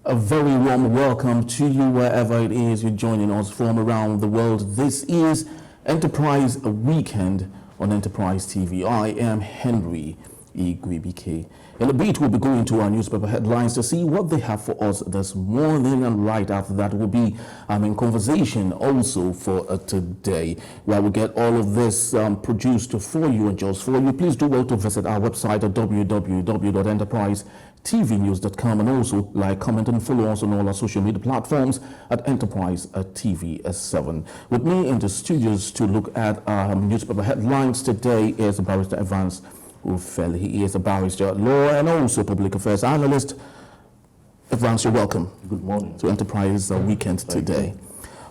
A very warm welcome to you wherever it is you're joining us from around the world. This is Enterprise Weekend on Enterprise TV. I am Henry Igwebike. In a bit, we'll be going to our newspaper headlines to see what they have for us this morning, and right after that will be in conversation also for today, where we get all of this produced for you and just for you. Please do well to visit our website at www.enterprisetvnews.com, and also like, comment, and follow us on all our social media platforms at Enterprise TV7. With me in the studios to look at our newspaper headlines today is Barrister Evans Ufel. He is a barrister at law and also public affairs analyst. Evans, you're welcome. Good morning. To Enterprise Weekend today.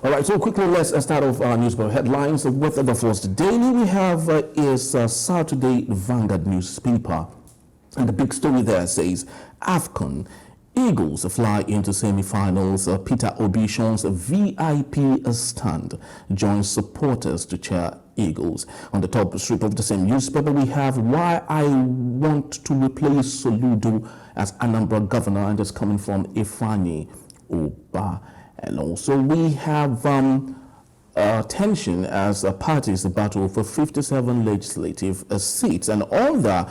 All right, so quickly let's start off our newspaper headlines with the first daily we have is Saturday Vanguard newspaper. And the big story there says, AFCON, Eagles fly into semi-finals. Peter Obi shows a VIP stand, joins supporters to cheer Eagles. On the top strip of the same newspaper, we have why I want to replace Soludo as Anambra Governor, and it's coming from Ifani Oba. And also we have tension as parties battle for 57 legislative seats. And on the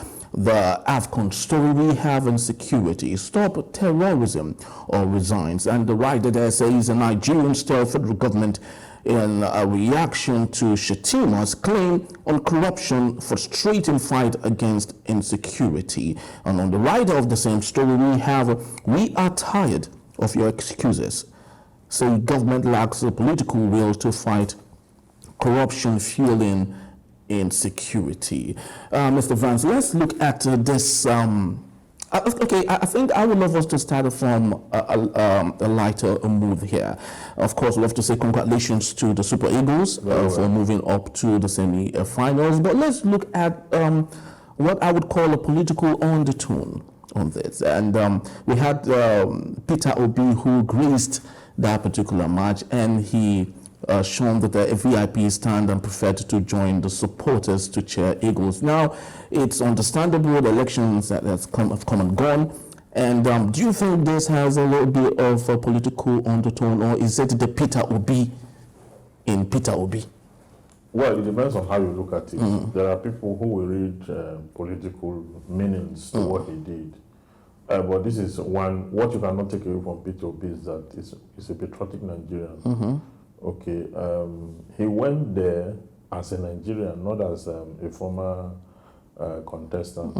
AFCON story, we have insecurity, stop terrorism or resigns. And the writer there says the Nigerian state federal government in a reaction to Shetima's claim on corruption, frustrating fight against insecurity. And on the writer of the same story, we have, we are tired of your excuses. So government lacks the political will to fight corruption, fueling insecurity. Mr. Vance, let's look at this. Okay, I think I would love us to start from a lighter mood here. Of course, we have to say congratulations to the Super Eagles for moving up to the semi-finals. But let's look at what I would call a political undertone on this. And we had Peter Obi, who graced that particular match, and he shown that a VIP stand and preferred to join the supporters to cheer Eagles. Now, it's understandable the elections that have come and gone. And do you think this has a little bit of a political undertone, or is it the Peter Obi in Peter Obi? Well, it depends on how you look at it. There are people who will read political meanings to what he did. But this is one, what you cannot take away from Peter Obi is that it's a patriotic Nigerian. Okay, he went there as a Nigerian, not as a former contestant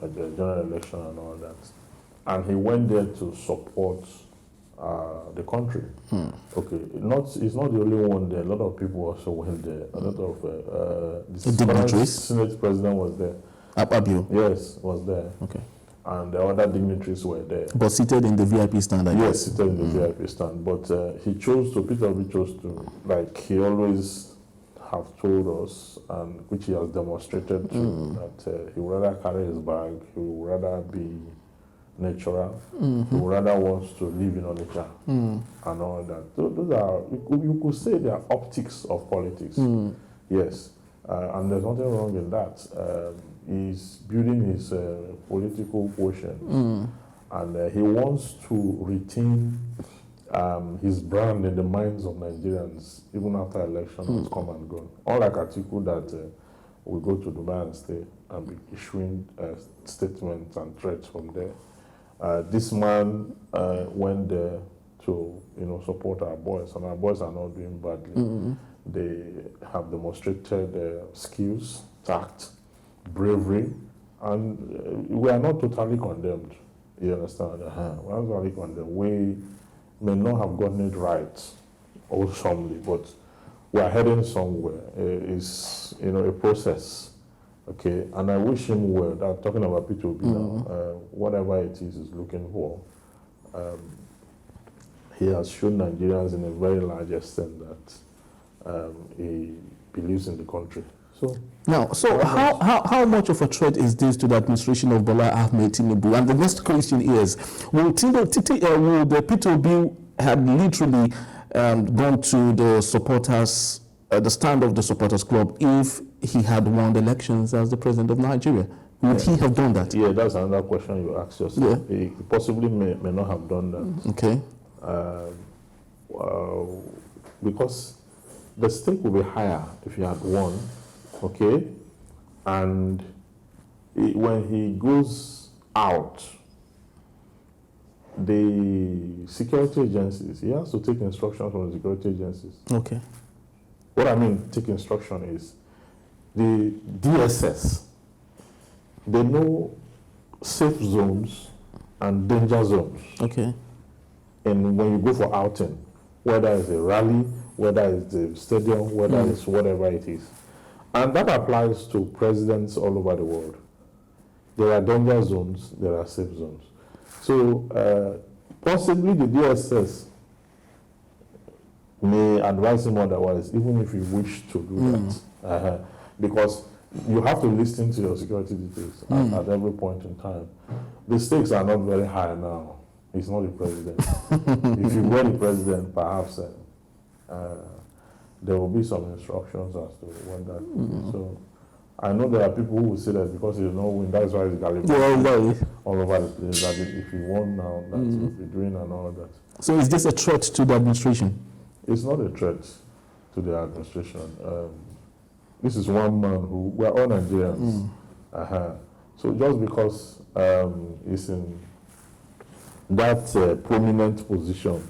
at the general election and all that. And he went there to support the country. Okay, it's not the only one there. A lot of people also went there. A lot of the Senate president was there. Abio? Yes, was there. Okay. And the other dignitaries were there. But seated in the VIP stand, I guess. Yes, seated in the VIP stand. But Peter Obi chose to, like he always have told us, and which he has demonstrated to, that he would rather carry his bag, he would rather be natural, he would rather wants to live in Onitsha and all that. So those are, you could say they are optics of politics. Yes, and there's nothing wrong in that. He's building his political quotient, and he wants to retain his brand in the minds of Nigerians even after election has come and gone. Unlike Atiku that will go to Dubai and stay and be issuing statements and threats from there. This man went there to support our boys, and our boys are not doing badly. They have demonstrated skills, tact, bravery, and we are not totally condemned. You understand? We are not totally condemned. We may not have gotten it right awesomely, but we are heading somewhere. It's a process. Okay, and I wish him well. That talking about Peter Obi now, whatever it is he's looking for, he has shown Nigerians in a very large extent that he believes in the country. So how much of a threat is this to the administration of Bola Ahmed Tinubu? And the next question is, will the Peter Obi have literally gone to the stand of the supporters club if he had won the elections as the president of Nigeria? Would he have done that? Yeah, that's another question you ask yourself. Yeah. He possibly may not have done that. Okay. Because the stake will be higher if he had won, okay? And when he goes out, the security agencies, he has to take instructions from the security agencies. Okay. What I mean, take instruction is the DSS, they know safe zones and danger zones. Okay. And when you go for outing, whether it's a rally, whether it's the stadium, whether it's whatever it is. And that applies to presidents all over the world. There are danger zones, there are safe zones. So possibly the DSS may advise him otherwise, even if you wish to do that. Because you have to listen to your security details at every point in time. The stakes are not very high now. He's not the president. If you were the president, perhaps there will be some instructions as to what that is. So I know there are people who will say that because he's not win, that's why he's galloping all over the place. That if he won now, that he'll be doing and all that. So is this a threat to the administration? It's not a threat to the administration. This is one man who, we're all Nigerians. So just because he's in that prominent position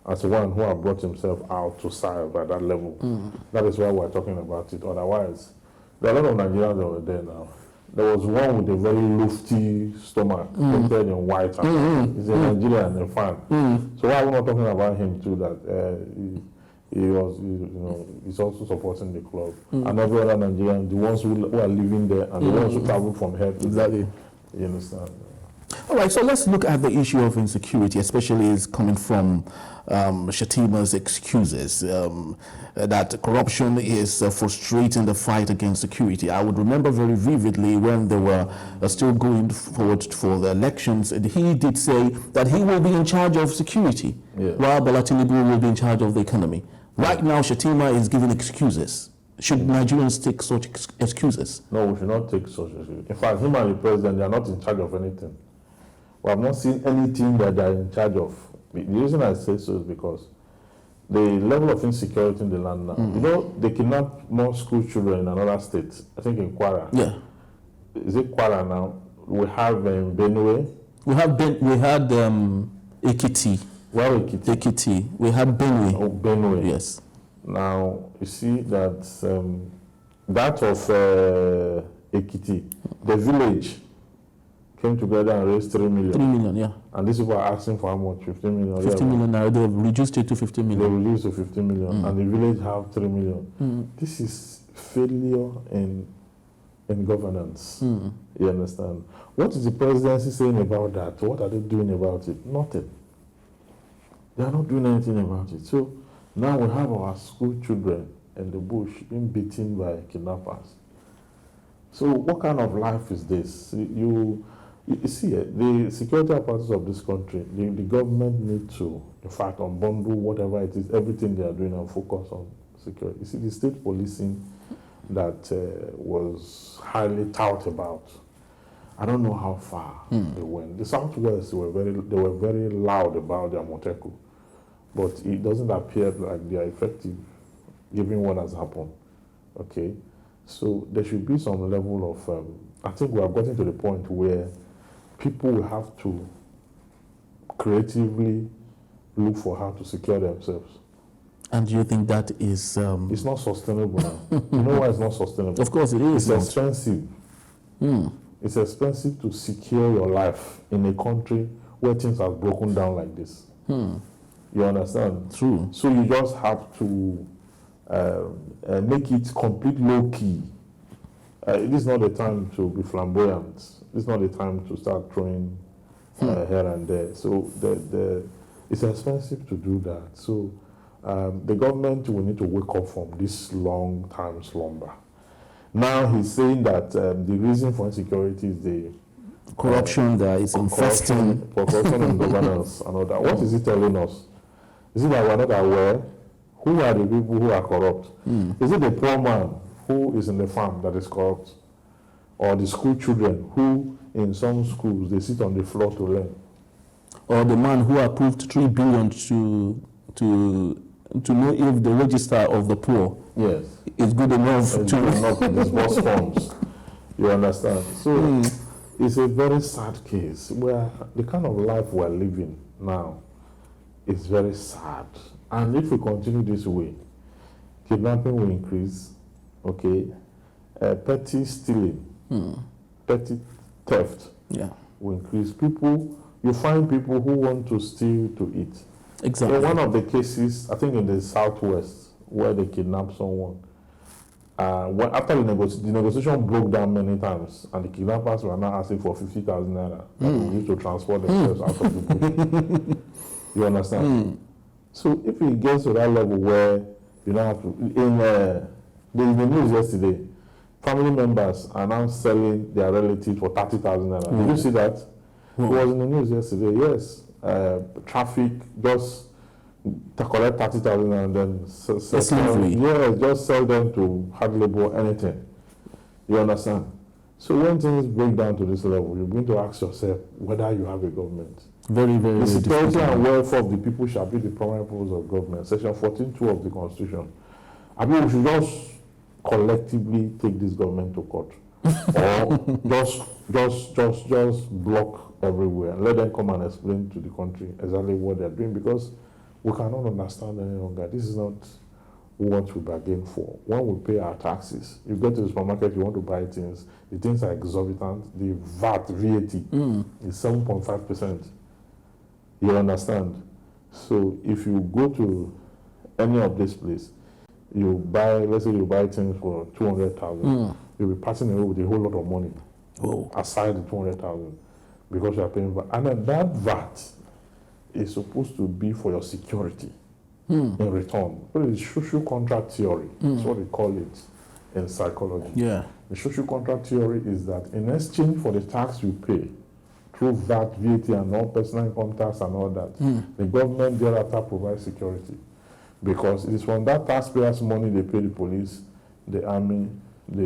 as one who has brought himself out to serve at that level, that is why we're talking about it. Otherwise, there are a lot of Nigerians that were there now. There was one with a very lofty stomach, painted in white. He's a Nigerian, a fan. So why are we not talking about him too? That he was, he's also supporting the club, and every other Nigerian, the ones who are living there, and the ones who travel from here to there. You understand? All right, so let's look at the issue of insecurity, especially is coming from Shetima's excuses that corruption is frustrating the fight against security. I would remember very vividly when they were still going forward for the elections, and he did say that he will be in charge of security, while Bola Tinubu will be in charge of the economy. Right now, Shetima is giving excuses. Should Nigerians take such excuses? No, we should not take such excuses. In fact, him and the president, they are not in charge of anything. We have not seen anything that they are in charge of. The reason I say so is because the level of insecurity in the land now, you know, they kidnap more school children in another state, I think in Kwara. Yeah. Is it Kwara now? We have Benue. We had Ekiti. Well, Ekiti. We had Benue. Oh, Benue. Yes. Now, you see that that of Ekiti, the village came together and raised 3 million. 3 million, yeah. And these people are asking for how much? 15 million? 15 million now. They have reduced it to 15 million. They reduced to 15 million, and the village have 3 million. This is failure in governance. You understand? What is the presidency saying about that? What are they doing about it? Nothing. They are not doing anything about it. So now we have our school children in the bush being beaten by kidnappers. So what kind of life is this? You see, the security apparatus of this country, the government need to, in fact, unbundle whatever it is, everything they are doing and focus on security. You see, the state policing that was highly touted about, I don't know how far they went. The Southwest, they were very loud about their Moteku, but it doesn't appear like they are effective, given what has happened. Okay, so there should be some level of. I think we have gotten to the point where people will have to creatively look for how to secure themselves. And do you think that is... It's not sustainable now. You know why it's not sustainable? Of course it is. It's expensive. It's expensive to secure your life in a country where things are broken down like this. You understand? True. So you just have to make it complete low-key. This is not the time to be flamboyant. This is not the time to start throwing here and there. So it's expensive to do that. So the government will need to wake up from this long-time slumber. Now he's saying that the reason for insecurity is the corruption that is infesting. Corruption and governance and all that. What is he telling us? Is it that we're not aware? Who are the people who are corrupt? Is it the poor man who is in the farm that is corrupt? or the school children who, in some schools, they sit on the floor to learn. Or the man who approved 3 billion to know if the register of the poor is good enough to disburse funds. You understand? So it's a very sad case where the kind of life we're living now is very sad. And if we continue this way, kidnapping will increase, okay? Petty stealing, petty theft will increase. You find people who want to steal to eat. Exactly. In one of the cases, I think in the southwest, where they kidnapped someone, after the negotiation broke down many times, and the kidnappers were now asking for 50,000 naira that they used to transport themselves out of the bush. You understand? So if it gets to that level where you don't have to, in the news yesterday, family members are now selling their relatives for 30,000 naira. Did you see that? It was in the news yesterday. Yes, traffic just to collect 30,000 and then sell just sell them to hard labor, anything. You understand? So when things break down to this level, you're going to ask yourself whether you have a government. Very, very The security and welfare of the people shall be the primary purpose of government. Section 14(2) of the Constitution. I mean, we should just collectively take this government to court, or just block everywhere and let them come and explain to the country exactly what they're doing, because we cannot understand any longer. This is not what we bargain for. When we pay our taxes, you go to the supermarket, you want to buy things, the things are exorbitant. The VAT is 7.5%. You understand? So if you go to any of this place, you buy, let's say you buy things for 200,000, you'll be passing away with a whole lot of money aside the 200,000 because you are paying VAT. And then that VAT is supposed to be for your security in return. But it's social contract theory. That's what we call it in psychology. Yeah. The social contract theory is that in exchange for the tax you pay through VAT, VAT, and all personal income tax and all that, the government thereafter provides security. Because it is from that taxpayers' money they pay the police, the army,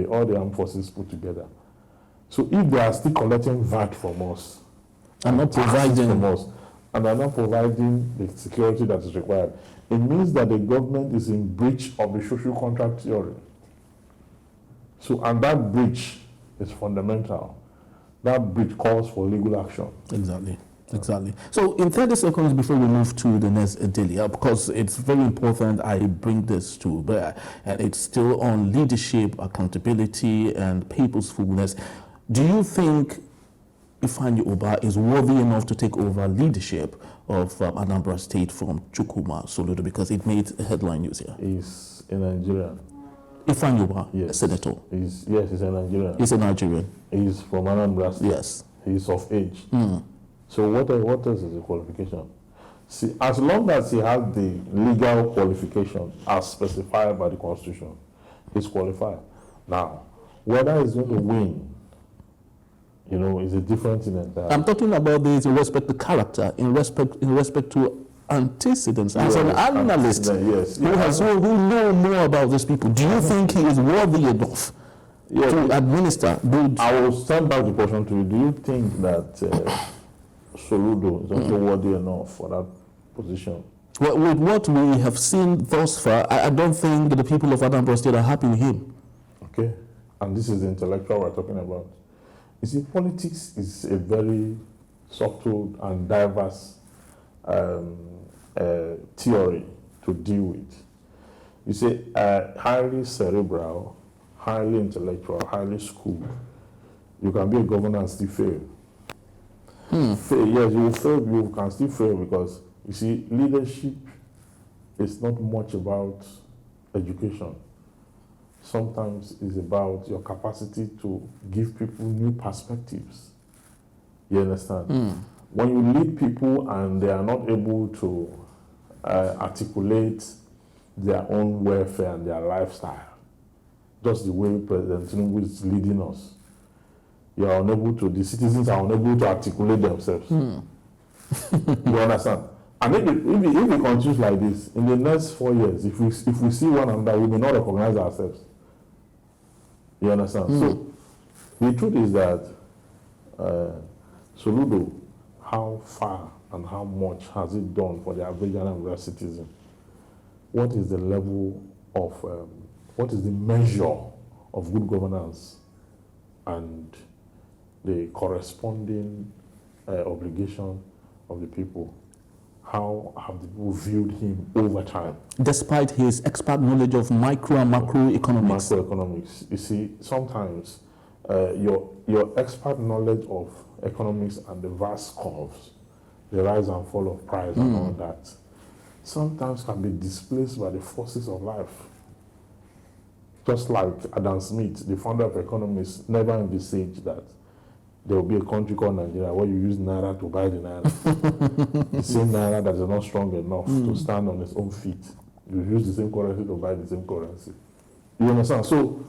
all the armed forces put together. So if they are still collecting VAT from us, and not providing from us, and are not providing the security that is required, it means that the government is in breach of the social contract theory. So, and that breach is fundamental. That breach calls for legal action. Exactly. Exactly. So in 30 seconds before we move to the next Adelia, because it's very important I bring this to bear, and it's still on leadership, accountability, and purposefulness. Do you think Ifeanyi Ubah is worthy enough to take over leadership of Anambra State from Chukwuma Soludo, because it made headline news here? He's a Nigerian. Ifeanyi Ubah, yes. Senator. He's a Nigerian. He's a Nigerian. He's from Anambra State. Yes. He's of age. So what else is the qualification? See, as long as he has the legal qualification as specified by the Constitution, he's qualified. Now, whether he's going to win, is a different thing entirely. I'm talking about this in respect to character, in respect to antecedents. As an analyst who know more about these people, do you think he is worthy enough to administer? I will send back the question to you. Do you think that Soludo is also worthy enough for that position? Well, with what we have seen thus far, I don't think the people of Anambra State are happy with him. Okay, and this is the intellectual we're talking about. You see, politics is a very subtle and diverse theory to deal with. You see, highly cerebral, highly intellectual, highly schooled, you can be a governor and still fail. Fail, yes, you will fail, you can still fail, because you see, leadership is not much about education. Sometimes it's about your capacity to give people new perspectives. You understand? When you lead people and they are not able to articulate their own welfare and their lifestyle, just the way President Tinubu is leading us, you are unable to, the citizens are unable to articulate themselves. You understand? And if it continues like this, in the next 4 years, if we see one another, we may not recognize ourselves. You understand? So, The truth is that Soludo, how far and how much has it done for the average Anambra citizen? What is the level of, what is the measure of good governance and the corresponding obligation of the people? How have the people viewed him over time? Despite his expert knowledge of micro and macroeconomics. Macroeconomics. You see, sometimes your expert knowledge of economics and the vast curves, the rise and fall of price and all that, sometimes can be displaced by the forces of life. Just like Adam Smith, the founder of economics, never envisaged that there will be a country called Nigeria where you use Naira to buy the Naira. The same Naira that is not strong enough to stand on its own feet. You use the same currency to buy the same currency. You understand? So,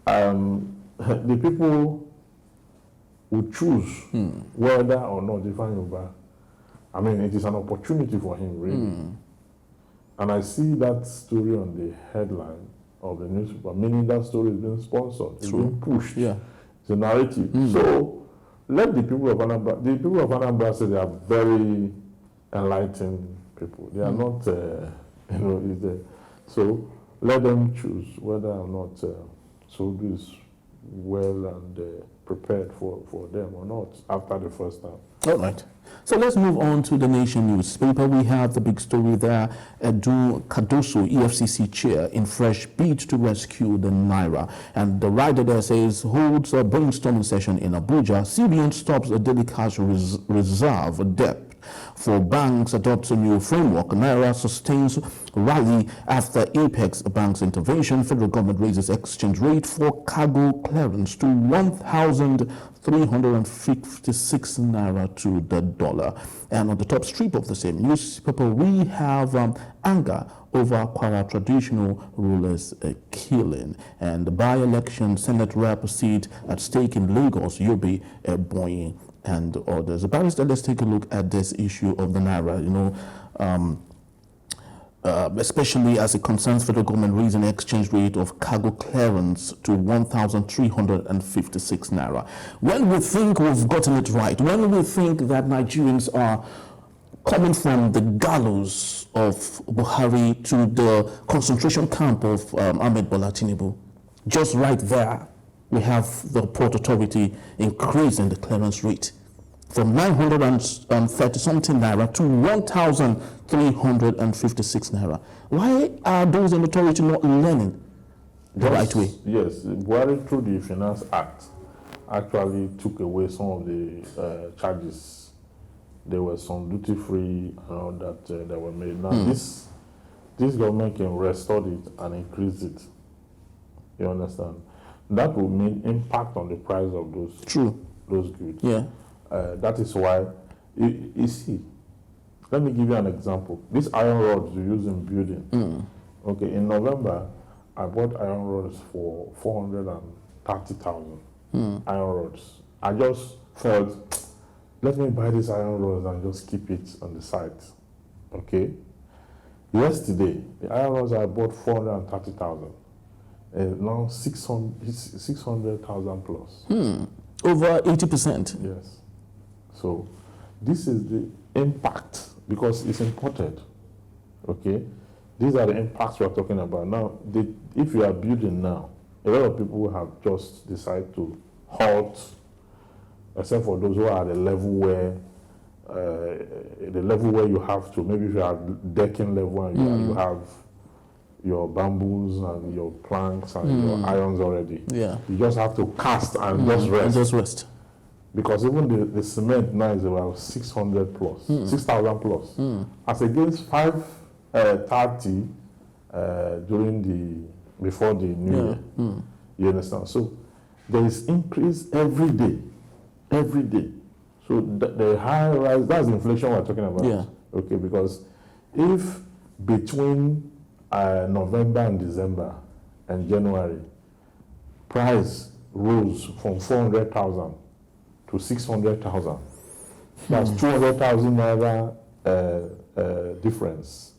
the people will choose whether or not they find Yoruba. I mean, it is an opportunity for him, really. And I see that story on the headline of the newspaper, meaning that story is being sponsored, it's being pushed. Yeah. It's a narrative. So, let the people of Anambra say they are very enlightened people. They are not, so let them choose whether or not Soludo is well and prepared for them or not after the first time. All right. So let's move on to the Nation newspaper. We have the big story there. Edu Cardoso, EFCC chair, in fresh bid to rescue the Naira. And the writer there says, holds a brainstorming session in Abuja. CBN stops a daily cash reserve debt. For banks adopts a new framework. Naira sustains rally after Apex Bank's intervention. Federal government raises exchange rate for cargo clearance to 1,356 Naira to the dollar. And on the top strip of the same newspaper, we have anger over Kwara traditional rulers killing. And the by-election Senate rep seat at stake in Lagos, Yobe, Ebonyi, and others. Barrister, let's take a look at this issue of the Naira, especially as it concerns federal government raising the exchange rate of cargo clearance to 1,356 Naira. When we think we've gotten it right, when we think that Nigerians are coming from the gallows of Buhari to the concentration camp of Ahmed Bola Tinubu, just right there, we have the Port Authority increasing the clearance rate from 930-something Naira to 1,356 Naira. Why are those in authority not learning the right way? Yes, Buhari, through the Finance Act, actually took away some of the charges. There were some duty-free and all that that were made. Now, this government can restore it and increase it. You understand? That will mean impact on the price of those goods. Yeah. That is why, you see, let me give you an example. These iron rods you use in building. Okay, in November, I bought iron rods for 430,000 iron rods. I just felt, let me buy these iron rods and just keep it on the site. Okay? Yesterday, the iron rods I bought 430,000. Now 600,000 plus. Over 80%. Yes. So this is the impact because it's imported. Okay. These are the impacts we're talking about. Now, if you are building now, a lot of people have just decided to halt, except for those who are at the level where you have to, maybe if you are decking level and you have your bamboos and your planks and your irons already. Yeah. You just have to cast and just rest. Because even the cement now is about 600 plus, 6,000 plus. As against 530 before the new year. You understand? So there is increase every day. Every day. So the high rise, that's the inflation we're talking about. Yeah. Okay, because if between November and December and January, price rose from 400,000 to 600,000. That's 200,000 Naira difference,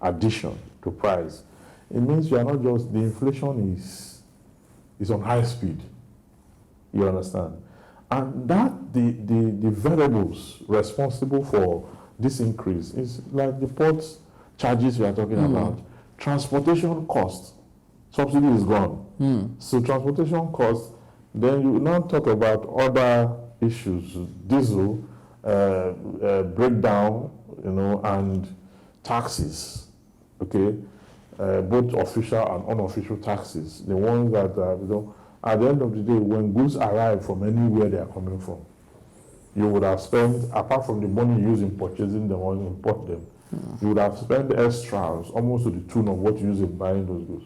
addition to price. It means you are not just, the inflation is on high speed. You understand? And that the variables responsible for this increase is like the port charges we are talking about. Transportation costs, subsidy is gone. So transportation costs, then you now talk about other issues, diesel, breakdown, and taxes, okay? Both official and unofficial taxes, the ones that, at the end of the day, when goods arrive from anywhere they are coming from, you would have spent, apart from the money used in purchasing them or import them, you would have spent extras almost to the tune of what you use in buying those goods.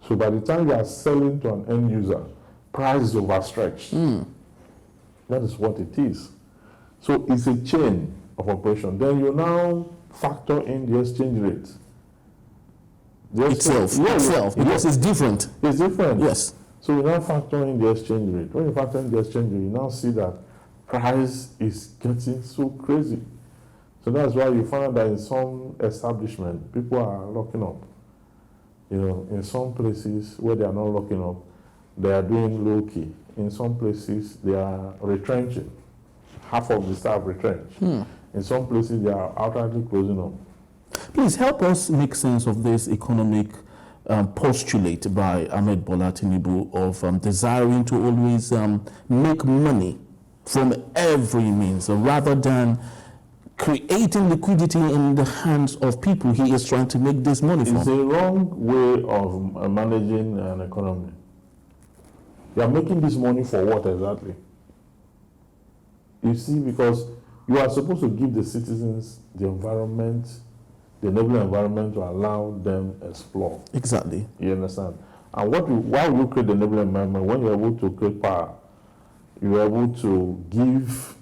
So by the time you are selling to an end user, price is overstretched. That is what it is. So it's a chain of operation. Then you now factor in the exchange rate. Itself, because it's different. It's different. Yes. So you now factor in the exchange rate. When you factor in the exchange rate, you now see that price is getting so crazy. So that's why you find that in some establishment, people are locking up. In some places where they are not locking up, they are doing low-key. In some places, they are retrenching. Half of the staff retrenched. In some places, they are outrightly closing up. Please help us make sense of this economic postulate by Ahmed Bola Tinubu of desiring to always make money from every means rather than creating liquidity in the hands of people he is trying to make this money from. It's a wrong way of managing an economy. You are making this money for what exactly? You see, because you are supposed to give the citizens the environment, the enabling environment to allow them explore. Exactly. You understand? And why will you create the enabling environment? When you're able to create power, you're able to give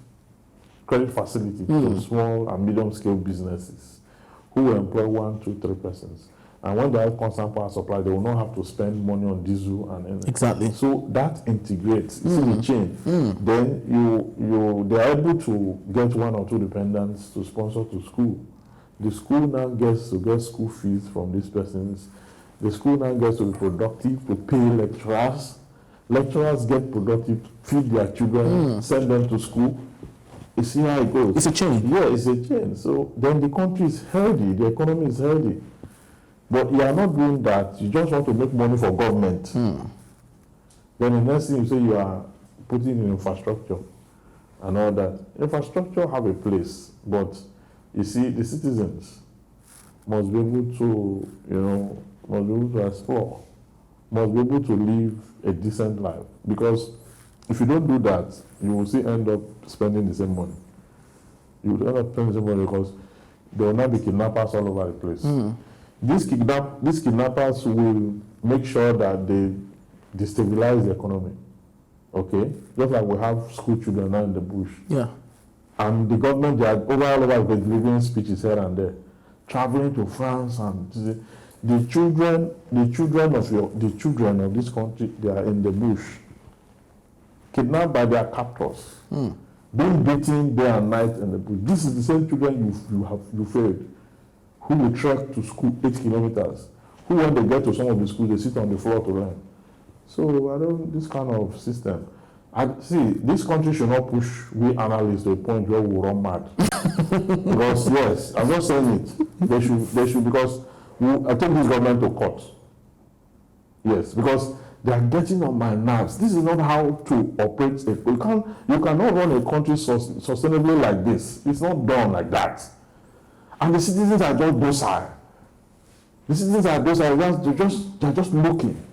credit facility to small and medium scale businesses who will employ 1, 2, 3 persons. And when they have constant power supply, they will not have to spend money on diesel and energy. Exactly. So that integrates. You see the chain. Then they are able to get 1 or 2 dependents to sponsor to school. The school now gets to get school fees from these persons. The school now gets to be productive to pay lecturers. Lecturers get productive, feed their children, send them to school. You see how it goes. It's a chain. Yeah, it's a chain. So then the country is healthy, the economy is healthy. But you are not doing that. You just want to make money for government. Then the next thing you say, you are putting in infrastructure and all that. Infrastructure have a place, but you see, the citizens must be able to, must be able to explore, must be able to live a decent life. Because if you don't do that, you will still end up spending the same money. You will end up spending the same money because there will not be kidnappers all over the place. These kidnappers will make sure that they destabilize the economy. Okay? Just like we have school children now in the bush. Yeah. And the government, they are all over delivering speeches here and there, traveling to France, and the children of this country, they are in the bush, kidnapped by their captors, being beaten day and night in the bush. This is the same children you failed, who will trek to school 8 kilometers, who when they get to some of the schools, they sit on the floor to learn. So this kind of system. This country should not push we analysts to a point where we run mad. Because yes, I'm not saying it. They should because I take this government to court. Yes, because they are getting on my nerves. This is not how to operate. You cannot run a country sustainably like this. It's not done like that. And the citizens are just docile. The citizens are docile. They're just looking.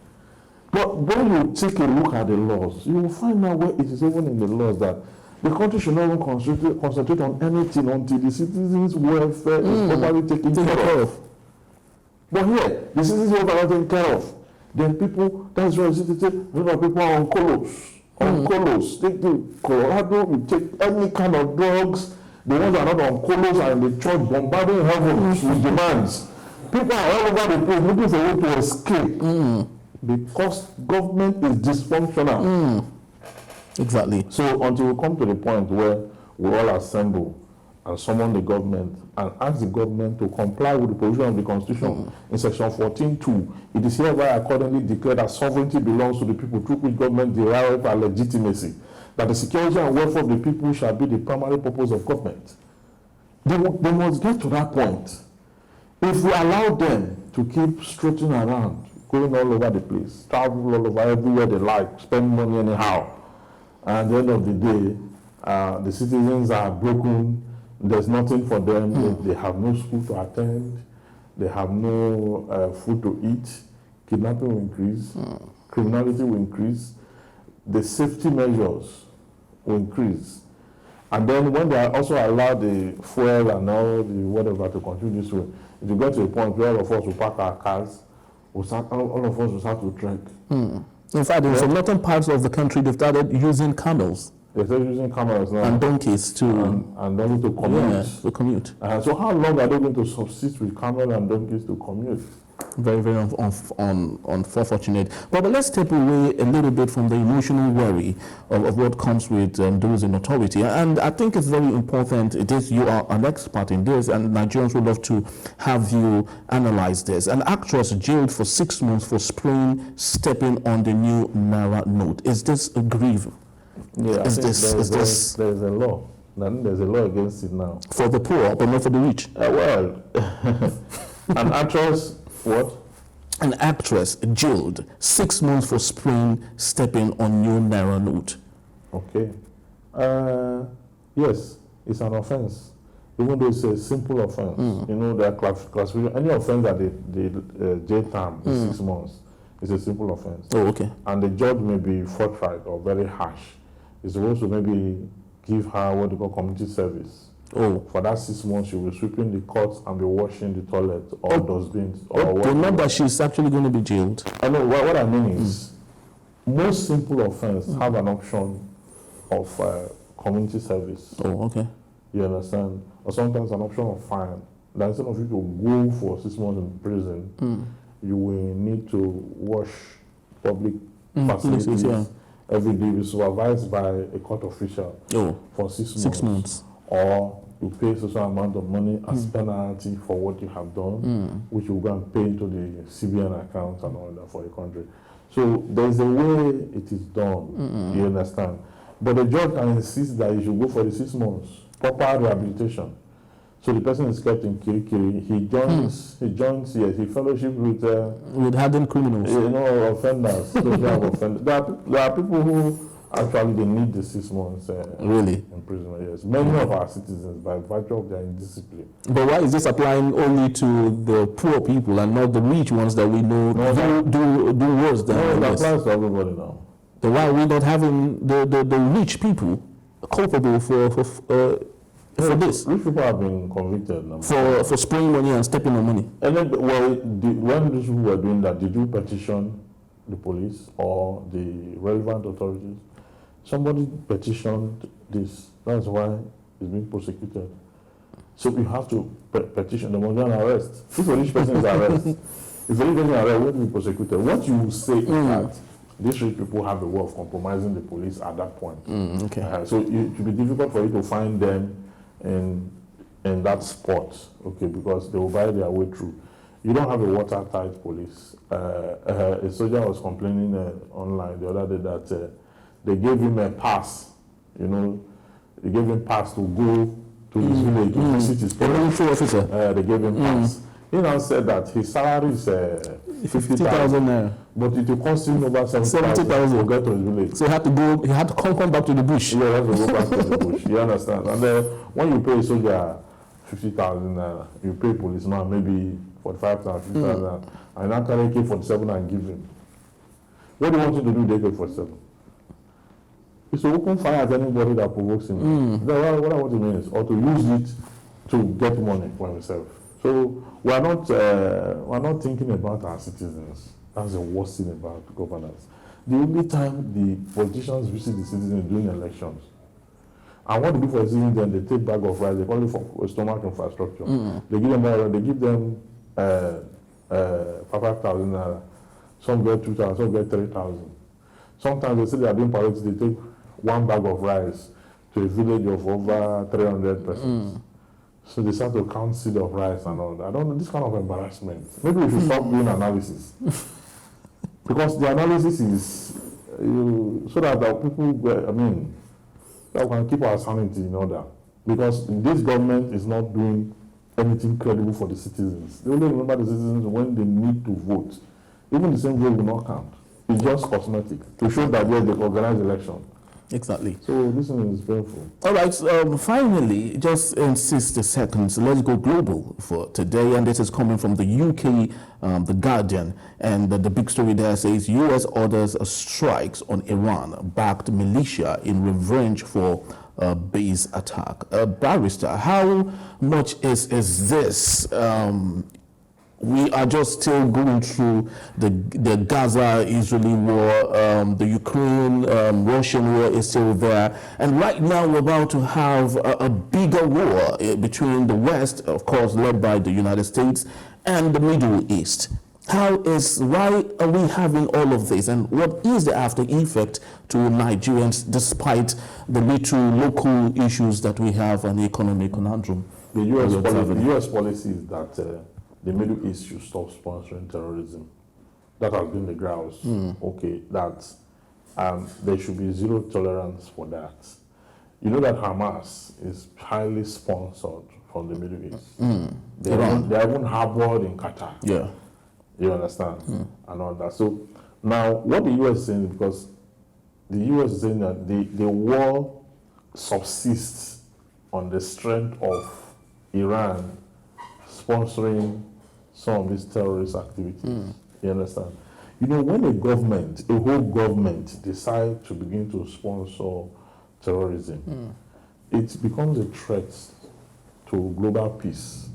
But when you take a look at the laws, you will find out where it is even in the laws that the country should not even concentrate on anything until the citizens' welfare is properly taken care of. But here, the citizens' welfare are taken care of. Then people, that's why people are on colos. On colos. Take the Colorado, you take any kind of drugs. The ones that are not on colos are in the church bombarding heavens with demands. People are all over the place looking for a way to escape. Because government is dysfunctional. Exactly. So until we come to the point where we all assemble and summon the government and ask the government to comply with the provision of the Constitution in section 14.2. It is hereby accordingly declared that sovereignty belongs to the people through which government derives their legitimacy, that the security and welfare of the people shall be the primary purpose of government. They must get to that point. If we allow them to keep strutting around, going all over the place, travel all over everywhere they like, spend money anyhow, and at the end of the day, the citizens are broken, there's nothing for them, they have no school to attend, they have no food to eat, kidnapping will increase, criminality will increase, the safety measures will increase. And then when they are also allowed the fuel and all the whatever to continue this way, if you get to a point where all of us will park our cars, all of us will start to trek. In fact, in some northern parts of the country, they've started using camels. They started using camels now. And donkeys to... And donkeys to commute. Yeah, to commute. So how long are they going to subsist with camels and donkeys to commute? Very, very unfortunate. But let's step away a little bit from the emotional worry of what comes with those in authority. And I think it's very important. It is, you are an expert in this, and Nigerians would love to have you analyze this. An actress jailed for 6 months for stepping on the new Naira note. Is this a grieve? Yeah, there's a law. There's a law against it now. For the poor, but not for the rich. Well, an actress. What? An actress jailed 6 months for stepping on new Naira note. Okay. Yes, it's an offense. Even though it's a simple offense. You know, there are classification. Any offense that the jail term is 6 months is a simple offense. Oh, okay. And the judge may be forthright or very harsh. He's supposed to maybe give her what they call community service. Oh. For that 6 months, she will be sweeping the courts and be washing the toilet or dustbins. Remember, she's actually going to be jailed. I know. What I mean is, most simple offense have an option of community service. Oh, okay. You understand? Or sometimes an option of fine. That instead of you to go for 6 months in prison, you will need to wash public facilities every day. Be supervised by a court official for 6 months. 6 months. Or you pay a certain amount of money as penalty for what you have done, which you go and pay into the CBN account and all that for the country. So there's a way it is done, you understand? But the judge can insist that you should go for the 6 months, proper rehabilitation. So the person is kept in Kirikiri. He fellowship with hardened criminals. You know, offenders. There are people who actually they need the 6 months really imprisonment. Yes, many of our citizens, by virtue of their indiscipline. But why is this applying only to the poor people and not the rich ones that we know do worse than it this? applies to everybody now. Then why are we not having the rich people culpable for this? Rich people have been convicted now. For spraying money and stepping on money. And then, when these people were doing that, did you petition the police or the relevant authorities? Somebody petitioned this. That's why it's being prosecuted. So you have to petition them on an arrest. If a rich person is arrested, if a rich person is arrested, will be prosecuted. What you will say is that these rich people have a way of compromising the police at that point. Okay. So it will be difficult for you to find them in that spot, okay, because they will buy their way through. You don't have a watertight police. A soldier was complaining online the other day that they gave him a pass, you know, they gave him pass to go to his village to visit his parents. Officer. They gave him pass. He now said that his salary is 50,000 naira. But it will cost him over 70,000 to get to his village. So he had to come back to the bush. Yeah, he had to go back to the bush. You understand? And then when you pay a soldier 50,000 naira, you pay policeman maybe 45,000, 50,000, and now carry AK-47 and give him. What do you want him to do with AK-47? It's to open fire at anybody that provokes him. What I want to mean is, or to use it to get money for himself. So we're not thinking about our citizens. That's the worst thing about governance. The only time the politicians visit the citizens during elections, and what they do for the citizens, then they take bag of rice, they call it for stomach infrastructure. They give them 5,000 naira. Some get 2,000, some get 3,000. Sometimes they say they are doing parades, they take one bag of rice to a village of over 300 persons. So they start to count seed of rice and all that. I don't know, this kind of embarrassment. Maybe we should stop doing analysis. Because the analysis is so that the people, that we can keep our sanity in order. Because this government is not doing anything credible for the citizens. They only remember the citizens when they need to vote. Even the same vote will not count. It's just cosmetic to show that they organize election. Exactly. So this one is painful. All right, finally, just in 60 seconds, let's go global for today. And this is coming from the UK, The Guardian. And the big story there says US orders strikes on Iran-backed militia in revenge for base attack. Barrister, how much is this? We are just still going through the Gaza-Israeli war, the Ukraine-Russian war is still there. And right now we're about to have a bigger war between the West, of course, led by the United States, and the Middle East. Why are we having all of this? And what is the after effect to Nigerians despite the little local issues that we have and the economic conundrum? The US policy is that the Middle East should stop sponsoring terrorism. That has been the grounds. Okay, that there should be zero tolerance for that. You know that Hamas is highly sponsored from the Middle East. They are even harbored in Qatar. Yeah. You understand? And all that. So now what the US is saying, because the US is saying that the war subsists on the strength of Iran sponsoring some of these terrorist activities. You understand? You know, when a whole government decides to begin to sponsor terrorism, it becomes a threat to global peace.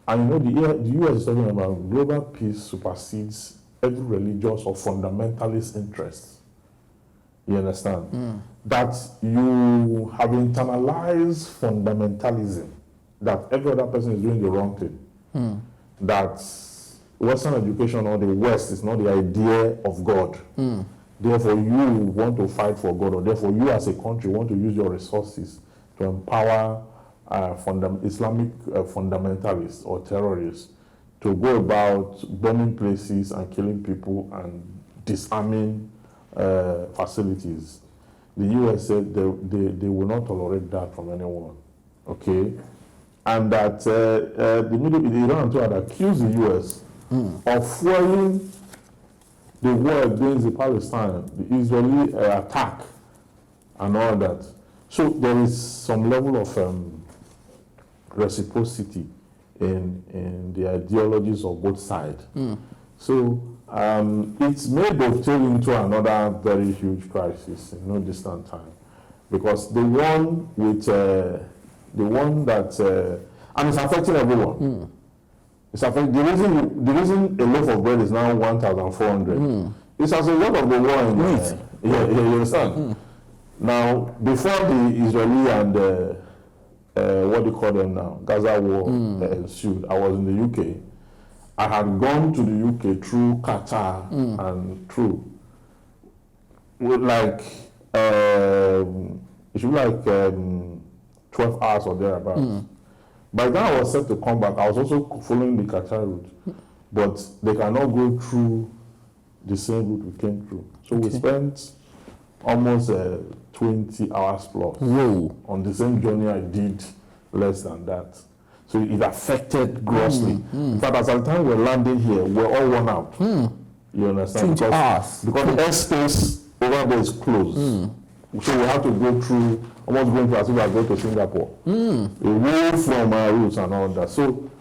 And you know, the US is talking about global peace supersedes every religious or fundamentalist interest. You understand? That you have internalized fundamentalism, that every other person is doing the wrong thing. That Western education or the West is not the idea of God. Therefore, you want to fight for God, or therefore you as a country want to use your resources to empower Islamic fundamentalists or terrorists to go about burning places and killing people and disarming facilities. The US said they will not tolerate that from anyone. Okay? And that Iran too had accused the US of fueling the war against the Palestine, the Israeli attack, and all that. So there is some level of reciprocity in the ideologies of both sides. So it's may dovetail into another very huge crisis in no distant time, because the one that and it's affecting everyone. It's affecting the reason a loaf of bread is now 1,400. It's as a result of the war in you understand? Now, before the Israeli and what do you call them now, Gaza war ensued, I was in the UK. I had gone to the UK through Qatar and through with like it should be like 12 hours or thereabouts. By then I was set to come back. I was also following the Qatar route, but they cannot go through the same route we came through. So we spent almost 20 hours plus on the same journey. I did less than that. So it affected grossly. In fact, as at the time we're landing here, we're all worn out. You understand? 20 hours. Because the airspace over there is closed. So we have to go through, almost going to as if I go to Singapore. Away from our routes and all that. So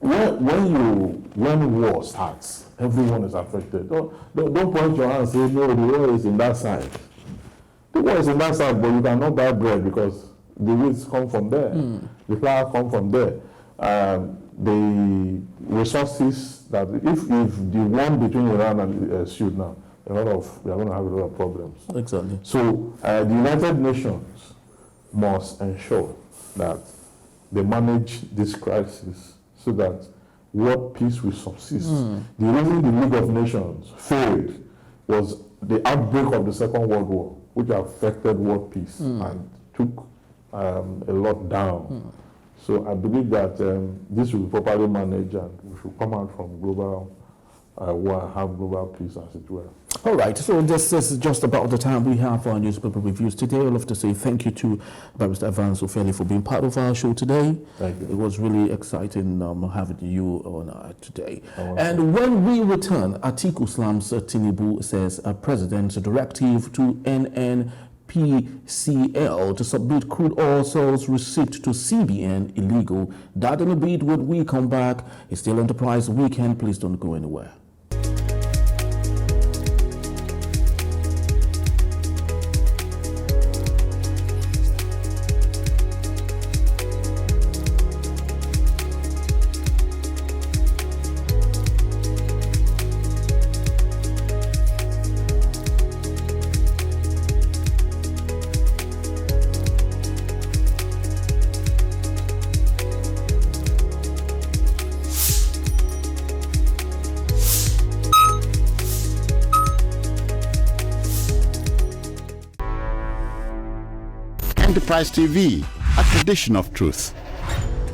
when war starts, everyone is affected. Don't point your hand and say, no, the war is in that side. The war is in that side, but you cannot buy bread because the wheats come from there. The flour come from there. The resources that if the one between Iran and Sudan now, we are going to have a lot of problems. Exactly. So the United Nations must ensure that they manage this crisis so that world peace will subsist. The reason the League of Nations failed was the outbreak of the Second World War, which affected world peace and took a lot down. So I believe that this will be properly managed, and we should come out from global war and have global peace as it were. All right, so this is just about the time we have for our newspaper reviews today. I'd love to say thank you to Barrister Evans Ofeli for being part of our show today. Thank you. It was really exciting having you on today. And when we return, Atiku slams Tinubu says a president's directive to NNPCL to submit crude oil sales receipt to CBN illegal. That in a bit when we come back. It's still Enterprise Weekend. Please don't go anywhere. Enterprise TV, a tradition of truth.